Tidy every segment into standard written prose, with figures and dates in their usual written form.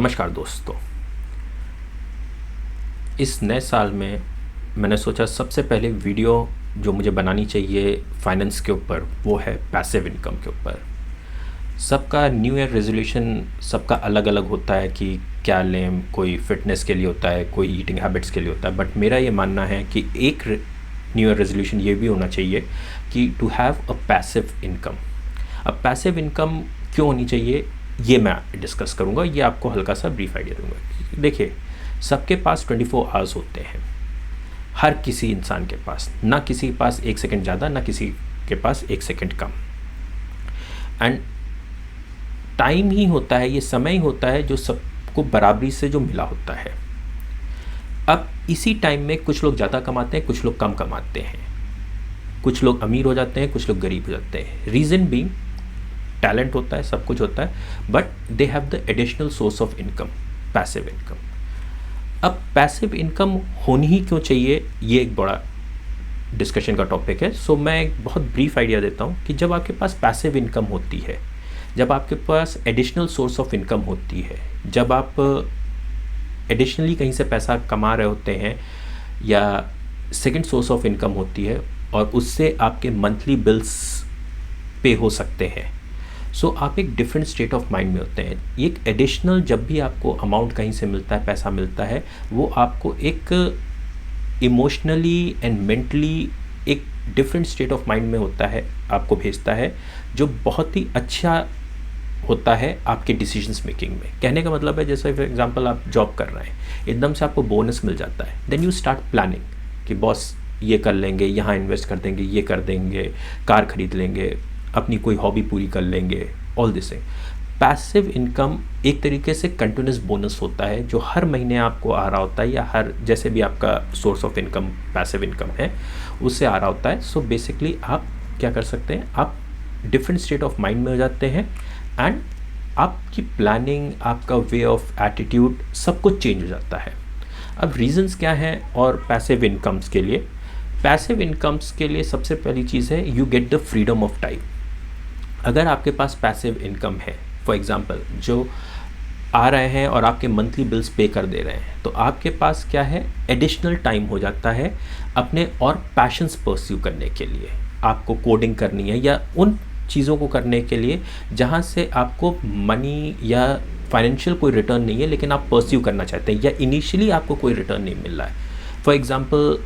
नमस्कार दोस्तों। इस नए साल में मैंने सोचा सबसे पहले वीडियो जो मुझे बनानी चाहिए फाइनेंस के ऊपर वो है पैसिव इनकम के ऊपर। सबका न्यू ईयर रेजोल्यूशन सबका अलग अलग होता है कि क्या लें, कोई फिटनेस के लिए होता है, कोई ईटिंग हैबिट्स के लिए होता है। बट मेरा ये मानना है कि एक न्यू ईयर रेजोल्यूशन ये भी होना चाहिए कि to have a passive income. अब पैसिव इनकम क्यों होनी चाहिए ये मैं डिस्कस करूँगा, ये आपको हल्का सा ब्रीफ आइडिया दूंगा। देखिए, सबके पास 24 आवर्स होते हैं, हर किसी इंसान के पास, ना किसी के पास 1 सेकंड ज़्यादा, ना किसी के पास 1 सेकंड कम। एंड टाइम ही होता है, ये समय ही होता है जो सबको बराबरी से जो मिला होता है। अब इसी टाइम में कुछ लोग ज़्यादा कमाते हैं, कुछ लोग कम कमाते हैं, कुछ लोग अमीर हो जाते हैं, कुछ लोग गरीब हो जाते हैं। रीज़न बीइंग टैलेंट होता है, सब कुछ होता है, but they have the additional source of income, passive income. अब पैसिव इनकम होनी ही क्यों चाहिए, ये एक बड़ा डिस्कशन का टॉपिक है। सो मैं एक बहुत ब्रीफ आइडिया देता हूँ कि जब आपके पास पैसिव इनकम होती है, जब आपके पास एडिशनल सोर्स ऑफ इनकम होती है, जब आप एडिशनली कहीं से पैसा कमा रहे होते हैं या सेकंड सोर्स ऑफ इनकम होती है और उससे आपके मंथली बिल्स पे हो सकते हैं, सो आप एक डिफरेंट स्टेट ऑफ माइंड में होते हैं। एक एडिशनल जब भी आपको अमाउंट कहीं से मिलता है, पैसा मिलता है, वो आपको एक इमोशनली एंड मेंटली एक डिफरेंट स्टेट ऑफ माइंड में होता है, आपको भेजता है, जो बहुत ही अच्छा होता है आपके डिसीजंस मेकिंग में। कहने का मतलब है, जैसे फॉर एग्जांपल आप जॉब कर रहे हैं, एकदम से आपको बोनस मिल जाता है, देन यू स्टार्ट प्लानिंग कि बॉस ये कर लेंगे, यहाँ इन्वेस्ट कर देंगे, ये कर देंगे, कार खरीद लेंगे, अपनी कोई हॉबी पूरी कर लेंगे, all this thing. Passive income एक तरीके से कंटिन्यूस बोनस होता है जो हर महीने आपको आ रहा होता है, या हर जैसे भी आपका source of income passive income है उससे आ रहा होता है। सो बेसिकली आप क्या कर सकते हैं, आप डिफरेंट स्टेट ऑफ माइंड में हो जाते हैं एंड आपकी प्लानिंग, आपका वे ऑफ एटीट्यूड सब कुछ चेंज हो जाता है। अब रीजंस क्या हैं और पैसिव इनकम्स के लिए? पैसिव इनकम्स के लिए सबसे पहली चीज़ है you get the freedom of time. अगर आपके पास पैसिव इनकम है, फॉर एग्जांपल जो आ रहे हैं और आपके मंथली बिल्स पे कर दे रहे हैं, तो आपके पास क्या है, एडिशनल टाइम हो जाता है अपने और पैशंस परस्यू करने के लिए। आपको कोडिंग करनी है या उन चीज़ों को करने के लिए जहाँ से आपको मनी या फाइनेंशियल कोई रिटर्न नहीं है, लेकिन आप परस्यू करना चाहते हैं, या इनिशियली आपको कोई रिटर्न नहीं मिल रहा है। फॉर एग्जांपल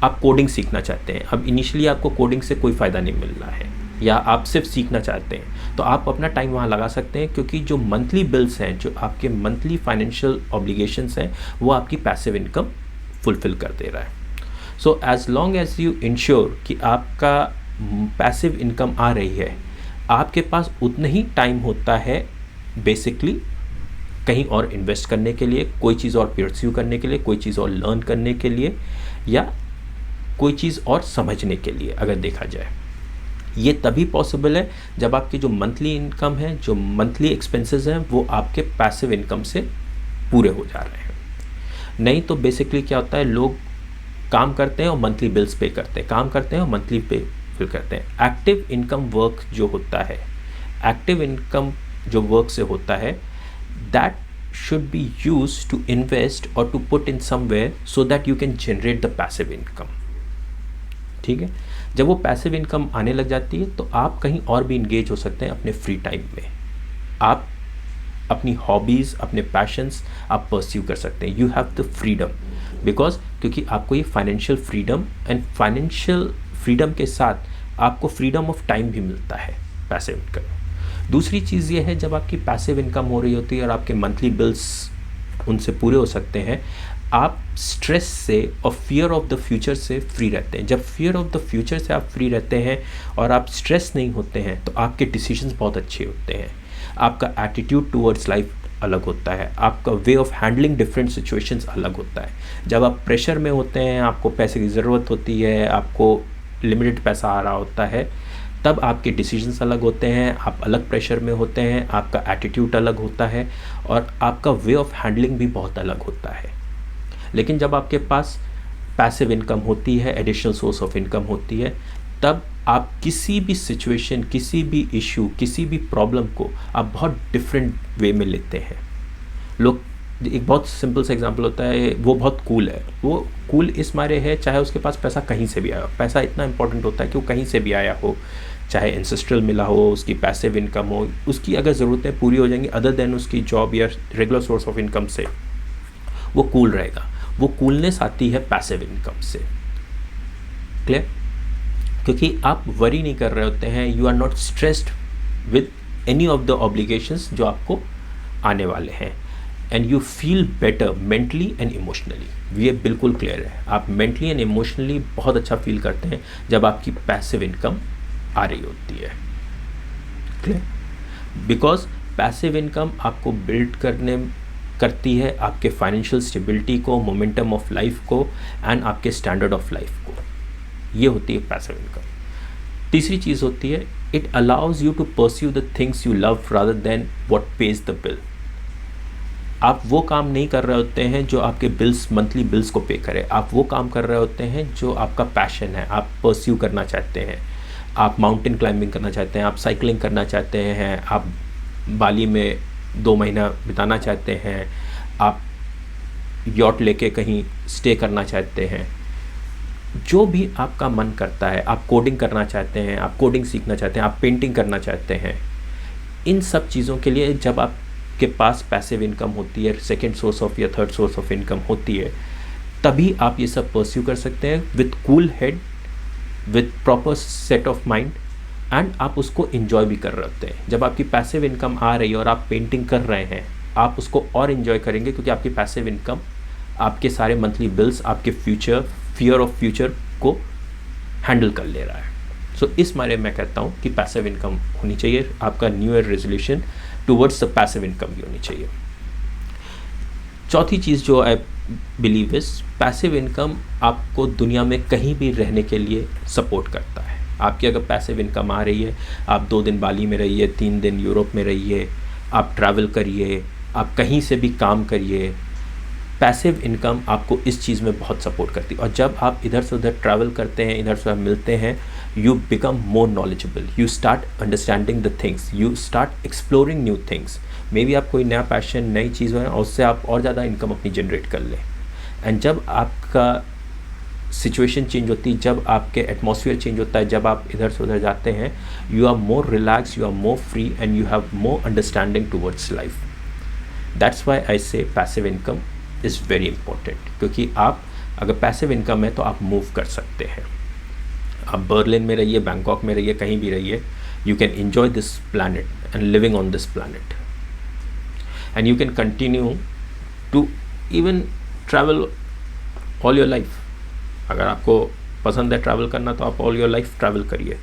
आप कोडिंग सीखना चाहते हैं, अब इनिशियली आपको कोडिंग से कोई फ़ायदा नहीं मिल रहा है, या आप सिर्फ सीखना चाहते हैं, तो आप अपना टाइम वहाँ लगा सकते हैं, क्योंकि जो मंथली बिल्स हैं, जो आपके मंथली फाइनेंशियल ऑब्लिगेशंस हैं, वो आपकी पैसिव इनकम फुलफिल कर दे रहा है। So as long as you ensure कि आपका पैसिव इनकम आ रही है, आपके पास उतना ही टाइम होता है बेसिकली कहीं और इन्वेस्ट करने के लिए, कोई चीज़ और परस्यू करने के लिए, कोई चीज़ और लर्न करने के लिए, या कोई चीज़ और समझने के लिए। अगर देखा जाए, ये तभी पॉसिबल है जब आपकी जो मंथली इनकम है, जो मंथली एक्सपेंसेस हैं, वो आपके पैसिव इनकम से पूरे हो जा रहे हैं। नहीं तो बेसिकली क्या होता है, लोग काम करते हैं और मंथली बिल्स पे करते हैं, काम करते हैं और मंथली पे फिल करते हैं। एक्टिव इनकम वर्क जो होता है, एक्टिव इनकम जो वर्क से होता है, that should be used to invest और to put in somewhere so that you can generate the passive income. ठीक है, जब वो पैसिव इनकम आने लग जाती है तो आप कहीं और भी इंगेज हो सकते हैं अपने फ्री टाइम में। आप अपनी हॉबीज़, अपने पैशंस आप परस्यू कर सकते हैं। You have the freedom, because क्योंकि आपको ये financial freedom, and financial freedom के साथ आपको फ्रीडम ऑफ टाइम भी मिलता है पैसिव इनकम। दूसरी चीज़ ये है, जब आपकी पैसिव इनकम हो रही होती है और आपके मंथली बिल्स उनसे पूरे हो सकते हैं, आप स्ट्रेस से और फियर ऑफ द फ्यूचर से फ्री रहते हैं। जब फियर ऑफ द फ्यूचर से आप फ्री रहते हैं और आप स्ट्रेस नहीं होते हैं, तो आपके डिसीजंस बहुत अच्छे होते हैं, आपका एटीट्यूड टूवर्ड्स लाइफ अलग होता है, आपका way of handling different situations अलग होता है। जब आप प्रेशर में होते हैं, आपको पैसे की ज़रूरत होती है, आपको लिमिटेड पैसा आ रहा होता है, तब आपके डिसीजंस अलग होते हैं, आप अलग प्रेशर में होते हैं, आपका एटीट्यूड अलग होता है और आपका वे ऑफ हैंडलिंग भी बहुत अलग होता है। लेकिन जब आपके पास पैसिव इनकम होती है, एडिशनल सोर्स ऑफ इनकम होती है, तब आप किसी भी सिचुएशन, किसी भी इशू, किसी भी प्रॉब्लम को आप बहुत डिफरेंट वे में लेते हैं। लोग, एक बहुत सिंपल सा एग्जांपल होता है, वो बहुत कूल है, वो कूल इस मारे है चाहे उसके पास पैसा कहीं से भी आया हो। पैसा इतना इंपॉर्टेंट होता है कि वो कहीं से भी आया हो, चाहे एंसेस्ट्रल मिला हो, उसकी पैसिव इनकम हो, उसकी अगर ज़रूरतें पूरी हो जाएंगी अदर देन उसकी जॉब या रेगुलर सोर्स ऑफ इनकम से, वो कूल रहेगा। वो कूलनेस आती है पैसिव इनकम से। क्लियर? क्योंकि आप वरी नहीं कर रहे होते हैं, you are not stressed with any of the obligations जो आपको आने वाले हैं, and you feel better mentally and emotionally. ये बिल्कुल क्लियर है, आप मेंटली एंड इमोशनली बहुत अच्छा फील करते हैं जब आपकी पैसिव इनकम आ रही होती है। क्लियर? बिकॉज पैसिव इनकम आपको बिल्ड करती है आपके फाइनेंशियल स्टेबिलिटी को, मोमेंटम ऑफ लाइफ को, एंड आपके स्टैंडर्ड ऑफ लाइफ को। ये होती है पैसिव इनकम। तीसरी चीज़ होती है, it allows you to pursue the things you love rather than what pays the bill. आप वो काम नहीं कर रहे होते हैं जो आपके बिल्स, मंथली बिल्स को पे करे। आप वो काम कर रहे होते हैं जो आपका पैशन है, आप परस्यू करना चाहते हैं। आप माउंटेन क्लाइंबिंग करना चाहते हैं, आप साइकिलिंग करना चाहते हैं, आप बाली में 2 महीना बिताना चाहते हैं, आप यॉट लेके कहीं स्टे करना चाहते हैं। जो भी आपका मन करता है, आप कोडिंग करना चाहते हैं, आप कोडिंग सीखना चाहते हैं, आप पेंटिंग करना चाहते हैं, इन सब चीज़ों के लिए जब आपके पास पैसिव इनकम होती है, सेकेंड सोर्स ऑफ या थर्ड सोर्स ऑफ इनकम होती है, तभी आप ये सब परस्यू कर सकते हैं with cool head, with proper set of mind, and आप उसको इन्जॉय भी कर रहे होते हैं। जब आपकी पैसिव इनकम आ रही है और आप पेंटिंग कर रहे हैं, आप उसको और इन्जॉय करेंगे क्योंकि आपकी पैसिव इनकम आपके सारे मंथली बिल्स, आपके फ्यूचर, फियर ऑफ फ्यूचर को हैंडल कर ले रहा है। सो इस मारे मैं कहता हूँ कि पैसिव इनकम होनी चाहिए। आपका new year resolution towards the passive income भी होनी चाहिए। चौथी चीज़ जो I believe is, passive income आपको दुनिया में कहीं भी रहने के लिए सपोर्ट करता है। आपकी अगर पैसिव इनकम आ रही है, आप 2 दिन बाली में रहिए, 3 दिन यूरोप में रहिए, आप ट्रैवल करिए, आप कहीं से भी काम करिए, पैसिव इनकम आपको इस चीज़ में बहुत सपोर्ट करती है। और जब आप इधर से उधर ट्रैवल करते हैं, इधर से उधर मिलते हैं, you become more knowledgeable, you start understanding the things, you start exploring new things. May be आप कोई नया पैशन, नई चीज़ हो और उससे आप और ज़्यादा इनकम अपनी जनरेट कर लें। एंड जब आपका सिचुएशन चेंज होती है, जब आपके एटमॉस्फेयर चेंज होता है, जब आप इधर से उधर जाते हैं, you are more relax, you are more free, and you have more understanding towards life. That's why I say passive income is very important. क्योंकि आप अगर पैसिव इनकम है तो आप मूव कर सकते हैं। आप बर्लिन में रहिए, बैंकॉक में रहिए, कहीं भी रहिए, you can enjoy this planet and living on this planet, and you can continue to even travel all your life. अगर आपको पसंद है ट्रैवल करना तो आप ऑल योर लाइफ ट्रैवल करिए।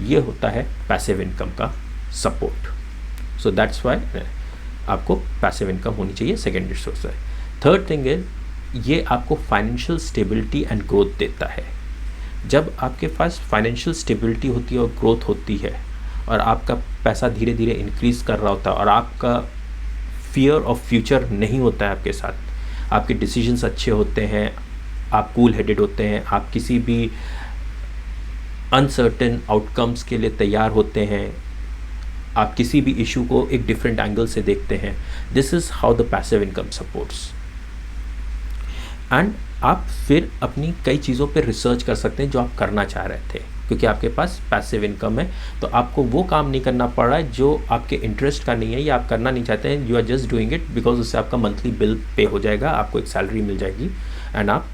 ये होता है पैसिव इनकम का सपोर्ट। सो दैट्स वाई आपको पैसिव इनकम होनी चाहिए, सेकेंडरी सोर्स है। थर्ड थिंग है, ये आपको फाइनेंशियल स्टेबिलिटी एंड ग्रोथ देता है। जब आपके पास फाइनेंशियल स्टेबिलिटी होती है और ग्रोथ होती है और आपका पैसा धीरे धीरे इंक्रीज़ कर रहा होता है और आपका फियर ऑफ फ्यूचर नहीं होता है आपके साथ, आपके डिसीजंस अच्छे होते हैं, आप कूल हेडेड होते हैं, आप किसी भी अनसर्टेन आउटकम्स के लिए तैयार होते हैं, आप किसी भी इशू को एक डिफरेंट एंगल से देखते हैं। This is how the passive income supports. And आप फिर अपनी कई चीज़ों पे रिसर्च कर सकते हैं जो आप करना चाह रहे थे, क्योंकि आपके पास पैसिव इनकम है। तो आपको वो काम नहीं करना पड़ रहा है जो आपके इंटरेस्ट का नहीं है या आप करना नहीं चाहते हैं। You are just doing it because उससे आपका मंथली बिल पे हो जाएगा, आपको एक सैलरी मिल जाएगी, एंड आप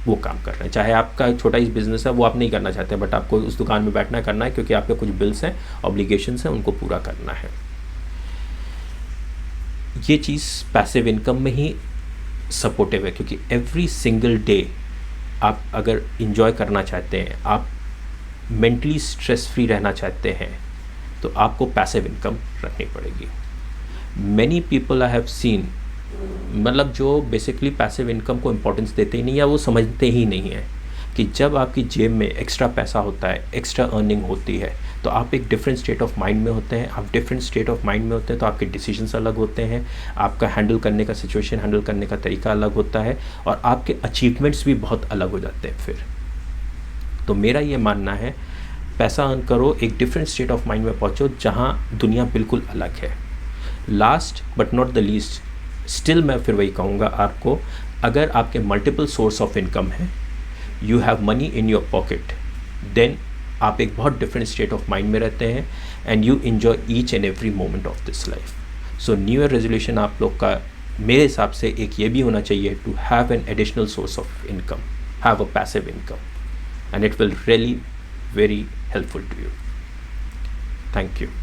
वो काम कर रहे हैं। चाहे आपका छोटा ही बिजनेस है, वो आप नहीं करना चाहते, बट आपको उस दुकान में बैठना करना है क्योंकि आपके कुछ बिल्स हैं, ऑब्लिगेशंस हैं, उनको पूरा करना है। ये चीज़ पैसिव इनकम में ही सपोर्टिव है, क्योंकि एवरी सिंगल डे आप अगर इंजॉय करना चाहते हैं, आप मेंटली स्ट्रेस फ्री रहना चाहते हैं, तो आपको पैसिव इनकम रखनी पड़ेगी। Many people I have seen, मतलब जो बेसिकली पैसिव इनकम को इम्पोर्टेंस देते ही नहीं या वो समझते ही नहीं है कि जब आपकी जेब में एक्स्ट्रा पैसा होता है, एक्स्ट्रा अर्निंग होती है, तो आप एक डिफरेंट स्टेट ऑफ माइंड में होते हैं। आप डिफरेंट स्टेट ऑफ माइंड में होते हैं तो आपके डिसीजंस अलग होते हैं, आपका हैंडल करने का, सिचुएशन हैंडल करने का तरीका अलग होता है, और आपके अचीवमेंट्स भी बहुत अलग हो जाते हैं फिर। तो मेरा ये मानना है, पैसा अर्न करो, एक डिफरेंट स्टेट ऑफ माइंड में पहुँचो जहाँ दुनिया बिल्कुल अलग है। Last but not the least, still मैं फिर वही कहूँगा आपको, अगर आपके मल्टीपल सोर्स ऑफ इनकम है, you have money in your pocket, then आप एक बहुत डिफरेंट स्टेट ऑफ माइंड में रहते हैं and you enjoy each and every moment of this life. So new year resolution आप लोग का मेरे हिसाब से एक ये भी होना चाहिए, to have an additional source of income, have a passive income, and it will really very helpful to you. Thank you.